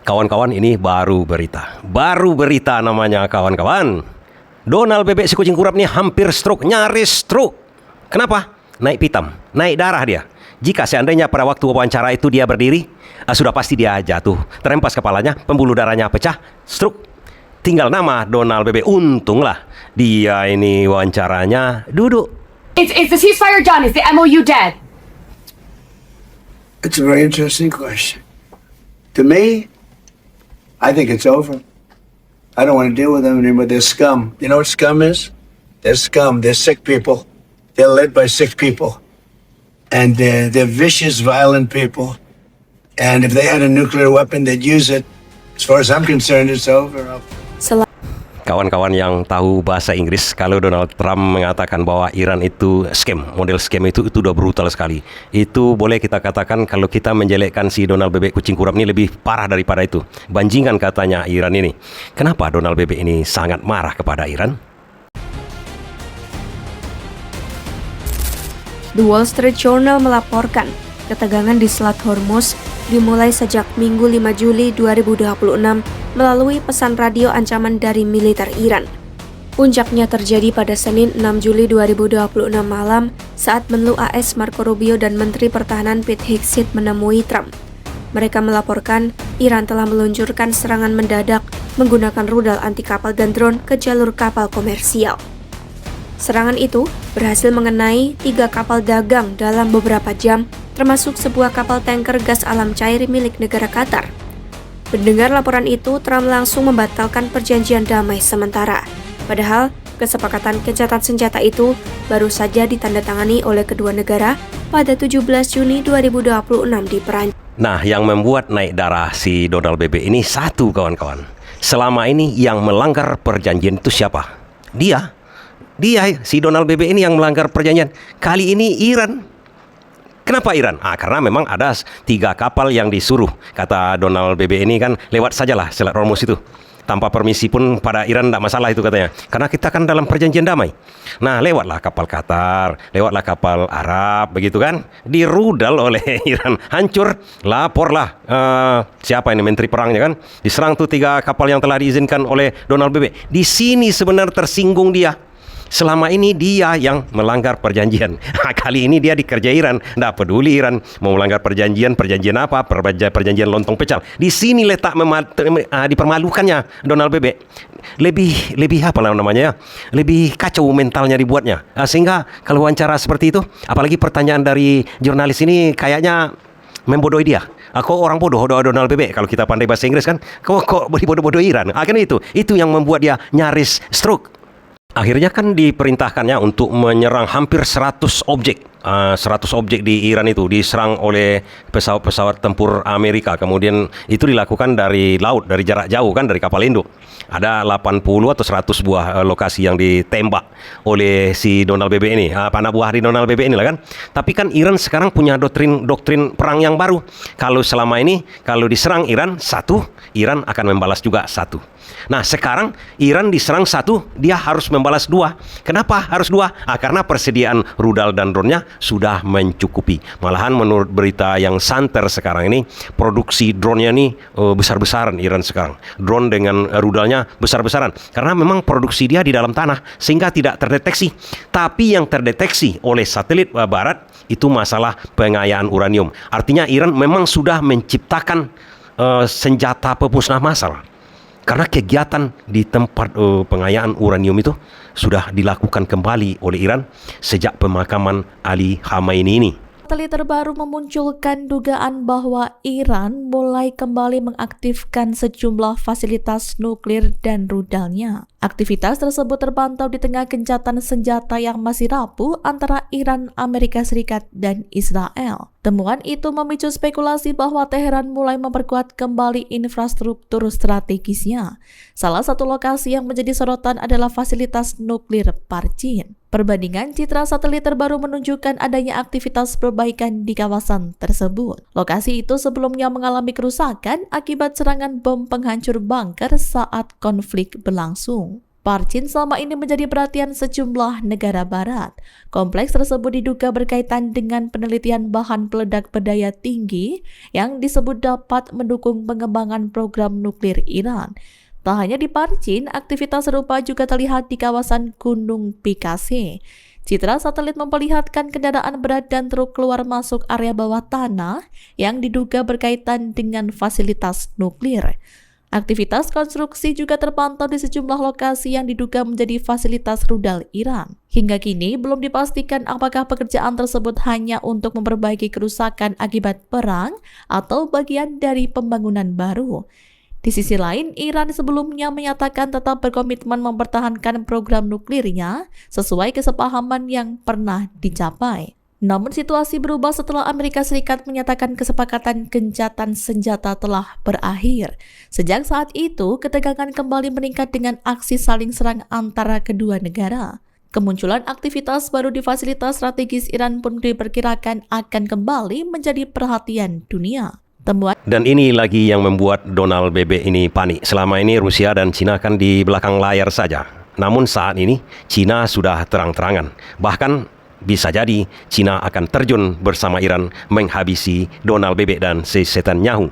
Kawan-kawan, ini baru berita. Baru berita namanya, kawan-kawan. Donald Bebek si kucing kurap ni hampir stroke, nyaris stroke. Kenapa? Naik pitam, naik darah dia. Jika seandainya pada waktu wawancara itu dia berdiri, sudah pasti dia jatuh. Terhempas kepalanya, pembuluh darahnya pecah, stroke. Tinggal nama Donald Bebek. Untunglah dia ini wawancaranya duduk. Is the ceasefire done? Is the MOU dead? It's a very interesting question. To me, I think it's over. I don't want to deal with them anymore. They're scum. You know what scum is? They're scum. They're sick people. They're led by sick people. And they're vicious, violent people. And if they had a nuclear weapon, they'd use it. As far as I'm concerned, it's over. Kawan-kawan yang tahu bahasa Inggris, kalau Donald Trump mengatakan bahwa Iran itu scam, model scam itu udah brutal sekali. Itu boleh kita katakan kalau kita menjelekkan si Donald Bebek kucing kurap ini lebih parah daripada itu. Banjingan katanya Iran ini. Kenapa Donald Bebek ini sangat marah kepada Iran? The Wall Street Journal melaporkan ketegangan di Selat Hormuz dimulai sejak Minggu 5 Juli 2026 melalui pesan radio ancaman dari militer Iran. Puncaknya terjadi pada Senin 6 Juli 2026 malam saat Menlu AS Marco Rubio dan Menteri Pertahanan Pete Hegseth menemui Trump. Mereka melaporkan Iran telah meluncurkan serangan mendadak menggunakan rudal anti kapal dan drone ke jalur kapal komersial. Serangan itu berhasil mengenai 3 kapal dagang dalam beberapa jam, termasuk sebuah kapal tanker gas alam cair milik negara Qatar. Mendengar laporan itu, Trump langsung membatalkan perjanjian damai sementara. Padahal, kesepakatan gencatan senjata itu baru saja ditandatangani oleh kedua negara pada 17 Juni 2026 di Perancis. Nah, yang membuat naik darah si Donald Bebek ini satu, kawan-kawan. Selama ini yang melanggar perjanjian itu siapa? Dia, si Donald Bebek ini yang melanggar perjanjian. Kali ini Iran. Kenapa Iran? Karena memang ada 3 kapal yang disuruh. Kata Donald Bebek ini kan, lewat sajalah Selat Hormuz itu. Tanpa permisi pun pada Iran tidak masalah itu katanya. Karena kita kan dalam perjanjian damai. Nah, lewatlah kapal Qatar, lewatlah kapal Arab, begitu kan. Dirudal oleh Iran. Hancur, laporlah. Siapa ini Menteri Perangnya kan. Diserang tuh 3 kapal yang telah diizinkan oleh Donald Bebek. Di sini sebenarnya tersinggung dia. Selama ini dia yang melanggar perjanjian. Kali ini dia dikerja Iran. Tidak peduli Iran mau melanggar perjanjian apa, perjanjian lontong pecal. Di sini letak dipermalukannya Donald Bebek. Lebih apa namanya ya? Lebih kacau mentalnya dibuatnya. Sehingga kalau wawancara seperti itu, apalagi pertanyaan dari jurnalis ini kayaknya membodohi dia. Kok orang bodoh Donald Bebek kalau kita pandai bahasa Inggris kan? Kok bodoh Iran? Kan itu yang membuat dia nyaris stroke. Akhirnya kan diperintahkannya untuk menyerang hampir 100 objek. 100 objek di Iran itu diserang oleh pesawat-pesawat tempur Amerika. Kemudian itu dilakukan dari laut, dari jarak jauh kan, dari kapal induk. Ada 80 atau 100 buah lokasi yang ditembak oleh si Donald Bebek ini. Panah buah di Donald Bebek ini lah kan. Tapi kan Iran sekarang punya doktrin perang yang baru. Kalau selama ini, kalau diserang Iran, Iran akan membalas juga 1. Nah, sekarang Iran diserang 1, dia harus membalas 2. Kenapa harus 2? Karena persediaan rudal dan drone-nya sudah mencukupi. Malahan menurut berita yang santer sekarang ini, produksi drone-nya ini besar-besaran Iran sekarang. Drone dengan rudalnya besar-besaran. Karena memang produksi dia di dalam tanah, sehingga tidak terdeteksi. Tapi yang terdeteksi oleh satelit barat, itu masalah pengayaan uranium. Artinya Iran memang sudah menciptakan senjata pemusnah massal. Karena kegiatan di tempat pengayaan uranium itu sudah dilakukan kembali oleh Iran sejak pemakaman Ali Khamenei ini. Satelit terbaru memunculkan dugaan bahwa Iran mulai kembali mengaktifkan sejumlah fasilitas nuklir dan rudalnya. Aktivitas tersebut terpantau di tengah gencatan senjata yang masih rapuh antara Iran, Amerika Serikat, dan Israel. Temuan itu memicu spekulasi bahwa Teheran mulai memperkuat kembali infrastruktur strategisnya. Salah satu lokasi yang menjadi sorotan adalah fasilitas nuklir Parchin. Perbandingan citra satelit terbaru menunjukkan adanya aktivitas perbaikan di kawasan tersebut. Lokasi itu sebelumnya mengalami kerusakan akibat serangan bom penghancur bunker saat konflik berlangsung. Parchin selama ini menjadi perhatian sejumlah negara barat. Kompleks tersebut diduga berkaitan dengan penelitian bahan peledak berdaya tinggi yang disebut dapat mendukung pengembangan program nuklir Iran. Tak hanya di Parchin, aktivitas serupa juga terlihat di kawasan Gunung Pikase. Citra satelit memperlihatkan kendaraan berat dan truk keluar masuk area bawah tanah yang diduga berkaitan dengan fasilitas nuklir. Aktivitas konstruksi juga terpantau di sejumlah lokasi yang diduga menjadi fasilitas rudal Iran. Hingga kini belum dipastikan apakah pekerjaan tersebut hanya untuk memperbaiki kerusakan akibat perang atau bagian dari pembangunan baru. Di sisi lain, Iran sebelumnya menyatakan tetap berkomitmen mempertahankan program nuklirnya sesuai kesepahaman yang pernah dicapai. Namun situasi berubah setelah Amerika Serikat menyatakan kesepakatan gencatan senjata telah berakhir. Sejak saat itu, ketegangan kembali meningkat dengan aksi saling serang antara kedua negara. Kemunculan aktivitas baru di fasilitas strategis Iran pun diperkirakan akan kembali menjadi perhatian dunia. Dan ini lagi yang membuat Donald BB ini panik. Selama ini Rusia dan Cina kan di belakang layar saja. Namun saat ini Cina sudah terang-terangan. Bahkan bisa jadi Cina akan terjun bersama Iran menghabisi Donald BB dan si Netanyahu.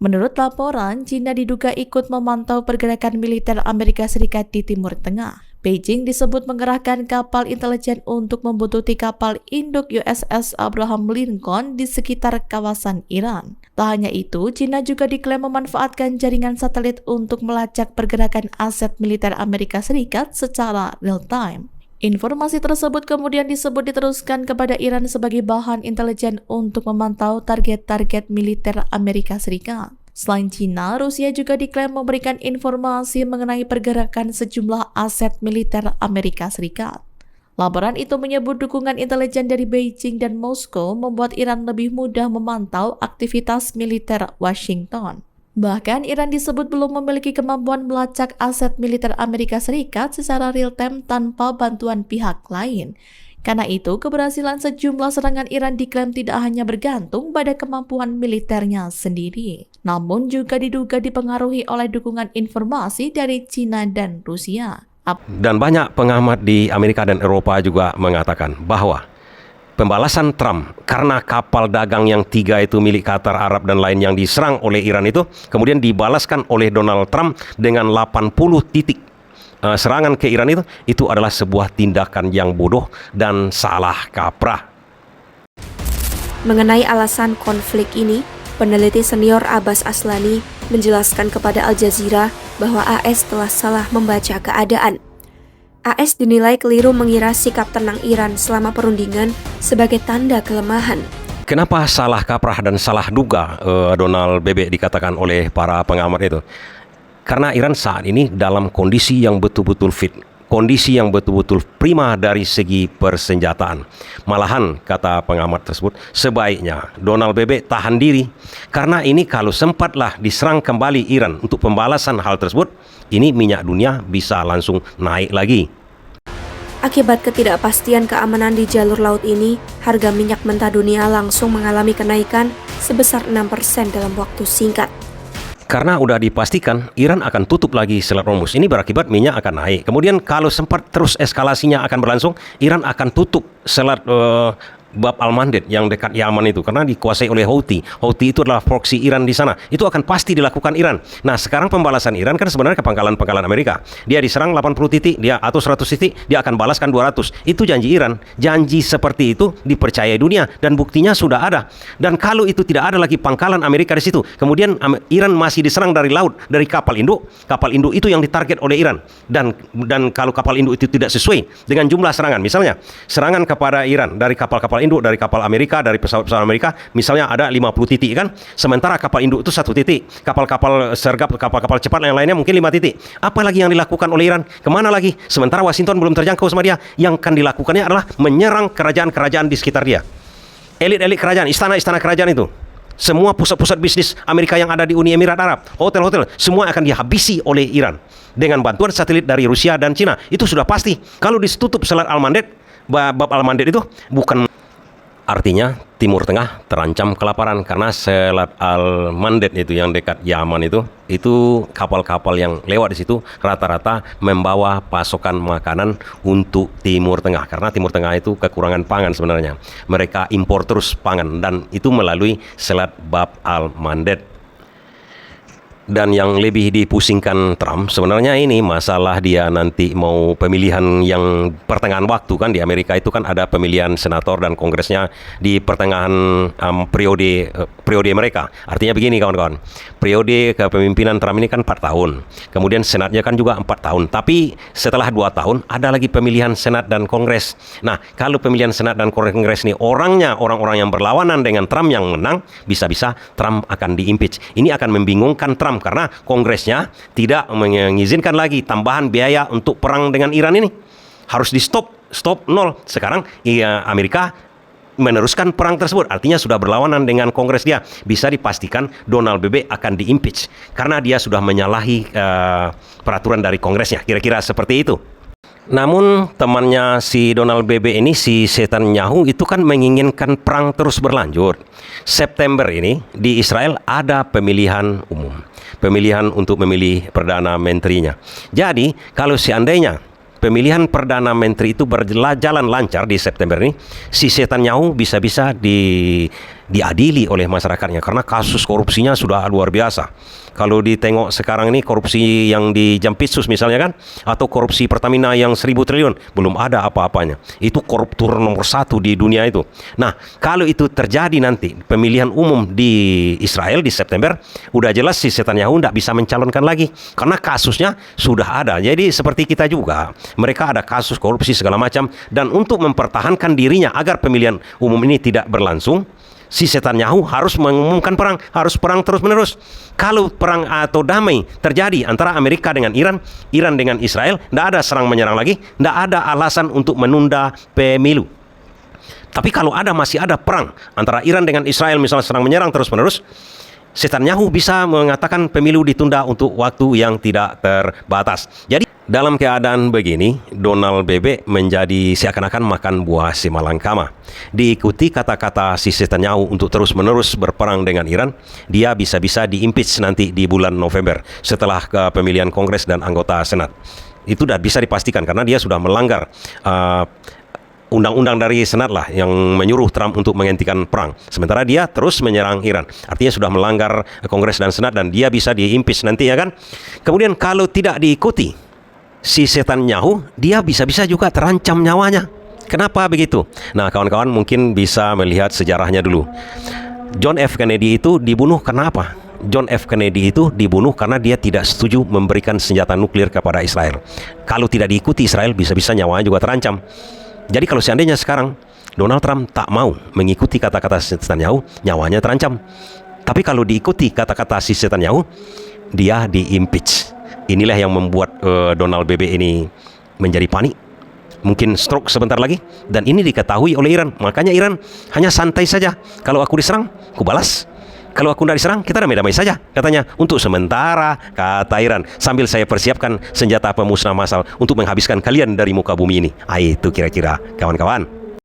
Menurut laporan, Cina diduga ikut memantau pergerakan militer Amerika Serikat di Timur Tengah. Beijing disebut mengerahkan kapal intelijen untuk membuntuti kapal induk USS Abraham Lincoln di sekitar kawasan Iran. Tak hanya itu, Cina juga diklaim memanfaatkan jaringan satelit untuk melacak pergerakan aset militer Amerika Serikat secara real-time. Informasi tersebut kemudian disebut diteruskan kepada Iran sebagai bahan intelijen untuk memantau target-target militer Amerika Serikat. Selain Cina, Rusia juga diklaim memberikan informasi mengenai pergerakan sejumlah aset militer Amerika Serikat. Laporan itu menyebut dukungan intelijen dari Beijing dan Moskow membuat Iran lebih mudah memantau aktivitas militer Washington. Bahkan Iran disebut belum memiliki kemampuan melacak aset militer Amerika Serikat secara real-time tanpa bantuan pihak lain. Karena itu, keberhasilan sejumlah serangan Iran diklaim tidak hanya bergantung pada kemampuan militernya sendiri, namun juga diduga dipengaruhi oleh dukungan informasi dari Cina dan Rusia. Dan banyak pengamat di Amerika dan Eropa juga mengatakan bahwa pembalasan Trump karena kapal dagang yang 3 itu milik Qatar, Arab dan lain yang diserang oleh Iran itu kemudian dibalaskan oleh Donald Trump dengan 80 titik serangan ke Iran itu adalah sebuah tindakan yang bodoh dan salah kaprah. Mengenai alasan konflik ini, peneliti senior Abbas Aslani menjelaskan kepada Al Jazeera bahwa AS telah salah membaca keadaan. AS dinilai keliru mengira sikap tenang Iran selama perundingan sebagai tanda kelemahan. Kenapa salah kaprah dan salah duga Donald BB dikatakan oleh para pengamat itu? Karena Iran saat ini dalam kondisi yang betul-betul fit, kondisi yang betul-betul prima dari segi persenjataan. Malahan, kata pengamat tersebut, sebaiknya Donald BB tahan diri. Karena ini kalau sempatlah diserang kembali Iran untuk pembalasan hal tersebut, ini minyak dunia bisa langsung naik lagi. Akibat ketidakpastian keamanan di jalur laut ini, harga minyak mentah dunia langsung mengalami kenaikan sebesar 6% dalam waktu singkat. Karena udah dipastikan Iran akan tutup lagi Selat Hormuz. Ini berakibat minyak akan naik. Kemudian kalau sempat terus eskalasinya akan berlangsung, Iran akan tutup Selat Bab al-Mandeb yang dekat Yaman itu karena dikuasai oleh Houthi. Houthi itu adalah proksi Iran di sana. Itu akan pasti dilakukan Iran. Nah, sekarang pembalasan Iran kan sebenarnya ke pangkalan-pangkalan Amerika. Dia diserang 80 titik, dia atau 100 titik, dia akan balaskan 200. Itu janji Iran. Janji seperti itu dipercayai dunia dan buktinya sudah ada. Dan kalau itu tidak ada lagi pangkalan Amerika di situ, kemudian Iran masih diserang dari laut, dari kapal induk itu yang ditarget oleh Iran. Dan kalau kapal induk itu tidak sesuai dengan jumlah serangan, misalnya serangan kepada Iran dari kapal-kapal induk, dari kapal Amerika, dari pesawat-pesawat Amerika, misalnya ada 50 titik kan, sementara kapal induk itu 1 titik, kapal-kapal sergap, kapal-kapal cepat yang lainnya mungkin 5 titik. Apa lagi yang dilakukan oleh Iran? Kemana lagi? Sementara Washington belum terjangkau sama dia. Yang akan dilakukannya adalah menyerang kerajaan-kerajaan di sekitar dia, elit-elit kerajaan, istana-istana kerajaan itu. Semua pusat-pusat bisnis Amerika yang ada di Uni Emirat Arab, hotel-hotel, semua akan dihabisi oleh Iran dengan bantuan satelit dari Rusia dan Cina. Itu sudah pasti. Kalau ditutup Selat Al-Mandeb, Bab Al-Mandeb itu bukan Artinya Timur Tengah terancam kelaparan karena Selat Al-Mandeb itu yang dekat Yaman itu kapal-kapal yang lewat di situ rata-rata membawa pasokan makanan untuk Timur Tengah karena Timur Tengah itu kekurangan pangan sebenarnya. Mereka impor terus pangan dan itu melalui Selat Bab Al-Mandeb. Dan yang lebih dipusingkan Trump sebenarnya ini masalah dia nanti mau pemilihan yang pertengahan waktu kan di Amerika itu kan ada pemilihan senator dan kongresnya di pertengahan periode mereka. Artinya begini kawan-kawan, periode kepemimpinan Trump ini kan 4 tahun. Kemudian senatnya kan juga 4 tahun. Tapi setelah 2 tahun ada lagi pemilihan senat dan kongres. Nah, kalau pemilihan senat dan kongres ini orang-orang yang berlawanan dengan Trump yang menang, bisa-bisa Trump akan di-impeach. Ini akan membingungkan Trump karena kongresnya tidak mengizinkan lagi tambahan biaya untuk perang dengan Iran ini. Harus di-stop nol. Sekarang Amerika meneruskan perang tersebut. Artinya sudah berlawanan dengan kongres dia. Bisa dipastikan Donald BB akan di-impeach karena dia sudah menyalahi peraturan dari kongresnya. Kira-kira seperti itu. Namun temannya si Donald BB ini, si Netanyahu itu kan menginginkan perang terus berlanjut. September ini di Israel ada pemilihan umum. Pemilihan untuk memilih Perdana Menterinya. Jadi kalau seandainya pemilihan Perdana Menteri itu berjalan lancar di September ini, si Netanyahu bisa-bisa diadili oleh masyarakatnya karena kasus korupsinya sudah luar biasa. Kalau ditengok sekarang ini korupsi yang di Jampitsus misalnya kan, atau korupsi Pertamina yang 1.000 triliun, belum ada apa-apanya. Itu koruptor nomor 1 di dunia itu. Nah, kalau itu terjadi nanti pemilihan umum di Israel di September, udah jelas si Netanyahu tidak bisa mencalonkan lagi karena kasusnya sudah ada. Jadi seperti kita juga, mereka ada kasus korupsi segala macam, dan untuk mempertahankan dirinya agar pemilihan umum ini tidak berlangsung, si Netanyahu harus mengumumkan perang, harus perang terus-menerus. Kalau perang atau damai terjadi antara Amerika dengan Iran, Iran dengan Israel, tidak ada serang-menyerang lagi, tidak ada alasan untuk menunda pemilu. Tapi kalau masih ada perang antara Iran dengan Israel, misalnya serang-menyerang terus-menerus, Netanyahu bisa mengatakan pemilu ditunda untuk waktu yang tidak terbatas. Jadi dalam keadaan begini, Donald BB menjadi seakan-akan makan buah si malangkama. Diikuti kata-kata si Netanyahu untuk terus-menerus berperang dengan Iran, dia bisa-bisa di-impeach nanti di bulan November setelah pemilihan Kongres dan anggota Senat. Itu sudah bisa dipastikan karena dia sudah melanggar undang-undang dari Senat lah yang menyuruh Trump untuk menghentikan perang. Sementara dia terus menyerang Iran. Artinya sudah melanggar Kongres dan Senat dan dia bisa di-impeach nanti ya kan. Kemudian kalau tidak diikuti si Netanyahu, dia bisa-bisa juga terancam nyawanya. Kenapa begitu? Nah, kawan-kawan mungkin bisa melihat sejarahnya dulu. John F. Kennedy itu dibunuh karena apa? John F. Kennedy itu dibunuh karena dia tidak setuju memberikan senjata nuklir kepada Israel. Kalau tidak diikuti Israel, bisa-bisa nyawanya juga terancam. Jadi kalau seandainya sekarang Donald Trump tak mau mengikuti kata-kata Netanyahu, nyawanya terancam. Tapi kalau diikuti kata-kata si Netanyahu, dia di-impeach. Inilah yang membuat Donald BB ini menjadi panik. Mungkin stroke sebentar lagi. Dan ini diketahui oleh Iran. Makanya Iran hanya santai saja. Kalau aku diserang, aku balas. Kalau aku tidak diserang, kita damai-damai saja. Katanya, untuk sementara, kata Iran, sambil saya persiapkan senjata pemusnah massal untuk menghabiskan kalian dari muka bumi ini. Itu kira-kira, kawan-kawan.